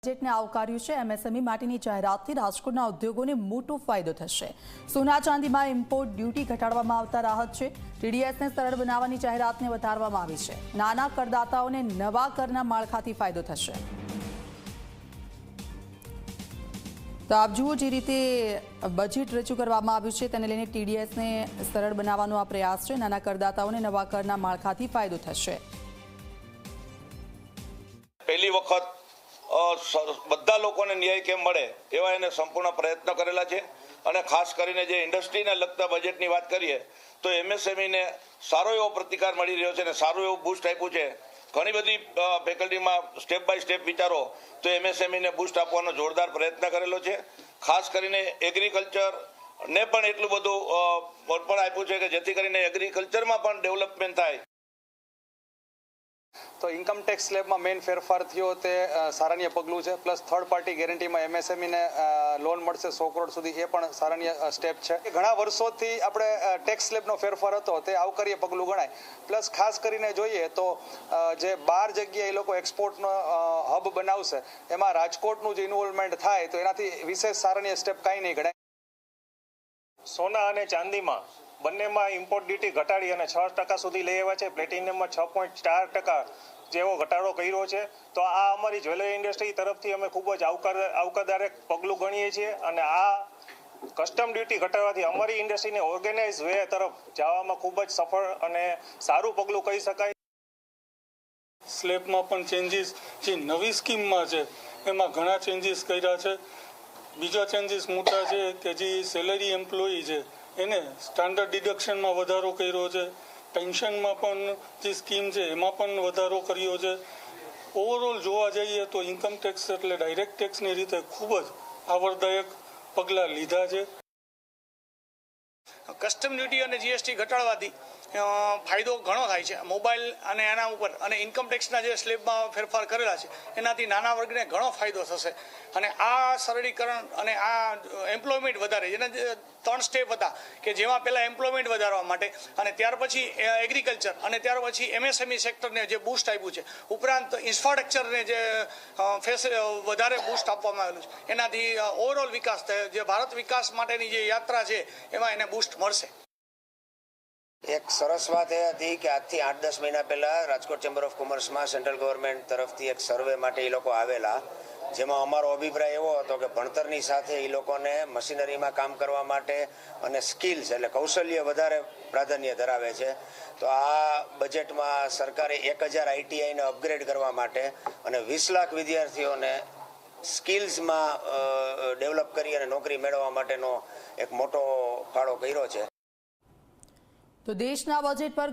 બજેટને આવકાર્યું છે। એમએસએમઈ માટેની જાહેરાતથી રાજકોટના ઉદ્યોગોને મોટો ફાયદો થશે। સોના ચાંદીમાં ઇમ્પોર્ટ ડ્યુટી ઘટાડવામાં આવતા રાહત છે। ટીડીએસને સરળ બનાવવાની જાહેરાતને વધારવામાં આવી છે। નાના કરદાતાઓને નવા કરના માળખાથી ફાયદો થશે। તો આપ જુઓ જે રીતે બજેટ રજૂ કરવામાં આવ્યું છે તેને લઈને ટીડીએસને સરળ બનાવવાનો આ પ્રયાસ છે। નાના કરદાતાઓને નવા કરના માળખાથી ફાયદો થશે। પહેલી વખત બધા લોકોને ન્યાય કેમ મળે એવા એને સંપૂર્ણ પ્રયત્ન કરેલા છે અને ખાસ કરીને જે ઇન્ડસ્ટ્રીને લગતા બજેટની વાત કરીએ તો એમએસએમઈને સારો એવો પ્રતિકાર મળી રહ્યો છે અને સારું એવું બૂસ્ટ આપ્યું છે। ઘણી બધી ફેકલ્ટીમાં સ્ટેપ બાય સ્ટેપ વિચારો તો એમએસએમઈને બૂસ્ટ આપવાનો જોરદાર પ્રયત્ન કરેલો છે। ખાસ કરીને એગ્રીકલ્ચરને પણ એટલું બધું પણ આપ્યું છે કે જેથી કરીને એગ્રીકલ્ચરમાં પણ ડેવલપમેન્ટ થાય। તો ઇન્કમ ટેક્સ સ્લેબમાં મેઇન ફેરફાર થયો તે સારાન્ય પગલું છે। પ્લસ થર્ડ પાર્ટી ગેરંટીમાં એમએસએમઈને લોન મળશે 100 કરોડ સુધી, એ પણ સારાન્ય સ્ટેપ છે। ઘણા વર્ષોથી આપણે ટેક્સ સ્લેબનો ફેરફાર હતો તે આવકાર્ય પગલું ગણાય। પ્લસ ખાસ કરીને જોઈએ તો જે 12 જગ્યાએ એ લોકો એક્સપોર્ટનો હબ બનાવશે એમાં રાજકોટનું જે ઇન્વોલ્વમેન્ટ થાય તો એનાથી વિશેષ સારાન્ય સ્ટેપ કાંઈ નહીં ગણાય। સોના અને ચાંદીમાં બંનેમાં ઇમ્પોર્ટ ડ્યુટી ઘટાડી અને 6% સુધી લઈ આવ્યા છે। પ્લેટિનિયમમાં 6.4% જેવો ઘટાડો કર્યો છે। તો આ અમારી જ્વેલરી ઇન્ડસ્ટ્રી તરફથી અમે ખૂબ જ આવકારદાયક પગલું ગણીએ છીએ અને આ કસ્ટમ ડ્યુટી ઘટાડવાથી અમારી ઇન્ડસ્ટ્રીને ઓર્ગેનાઇઝ વે તરફ જવામાં ખૂબ જ સફળ અને સારું પગલું કહી શકાય। સ્લેબમાં પણ ચેન્જીસ જે નવી સ્કીમમાં છે એમાં ઘણા ચેન્જીસ કર્યા છે। બીજા ચેન્જીસ મોટા છે કે જે સેલરી એમ્પ્લોયી છે એને સ્ટાન્ડર્ડ ડિડક્શનમાં વધારો કર્યો છે। પેન્શનમાં પણ જે સ્કીમ છે એમાં પણ વધારો કર્યો છે। ઓવરઓલ જોવા જઈએ તો ઇન્કમ ટેક્સ એટલે ડાયરેક્ટ ટેક્સની રીતે ખૂબ જ આવરદાયક પગલાં લીધા છે। કસ્ટમ ડ્યુટી અને જીએસટી ઘટાડવાથી ફાયદો ઘણો થાય છે મોબાઈલ અને એના ઉપર, અને ઇન્કમ ટેક્સના જે સ્લેબમાં ફેરફાર કરેલા છે એનાથી નાના વર્ગને ઘણો ફાયદો થશે। અને આ સરળીકરણ અને આ એમ્પ્લોયમેન્ટ વધારે, જેના 3 સ્ટેપ હતા કે જેમાં પહેલાં એમ્પ્લોયમેન્ટ વધારવા માટે અને ત્યાર પછી એગ્રીકલ્ચર અને ત્યાર પછી એમએસએમઈ સેક્ટરને જે બૂસ્ટ આપ્યું છે, ઉપરાંત ઇન્ફ્રાસ્ટ્રક્ચરને જે વધારે બૂસ્ટ આપવામાં આવેલું છે, એનાથી ઓવરઓલ વિકાસ થાય। જે ભારત વિકાસ માટેની જે યાત્રા છે એમાં એને બૂસ્ટ મળશે। એક સરસ વાત એ હતી કે આજથી 8-10 મહિના પહેલા રાજકોટ ચેમ્બર ઓફ કોમર્સમાં સેન્ટ્રલ ગવર્મેન્ટ તરફથી એક સર્વે માટે એ લોકો આવેલા, જેમાં અમારો અભિપ્રાય એવો હતો કે ભણતરની સાથે એ લોકોને મશીનરીમાં કામ કરવા માટે અને સ્કિલ્સ એટલે કૌશલ્ય વધારે પ્રાધાન્ય ધરાવે છે। તો આ બજેટમાં સરકારે 1000 આઈટીઆઈને અપગ્રેડ કરવા માટે અને 20 લાખ વિદ્યાર્થીઓને સ્કિલ્સમાં ડેવલપ કરી અને નોકરી મેળવવા માટેનો એક મોટો ફાળો કર્યો છે। તો દેશના બજેટ પર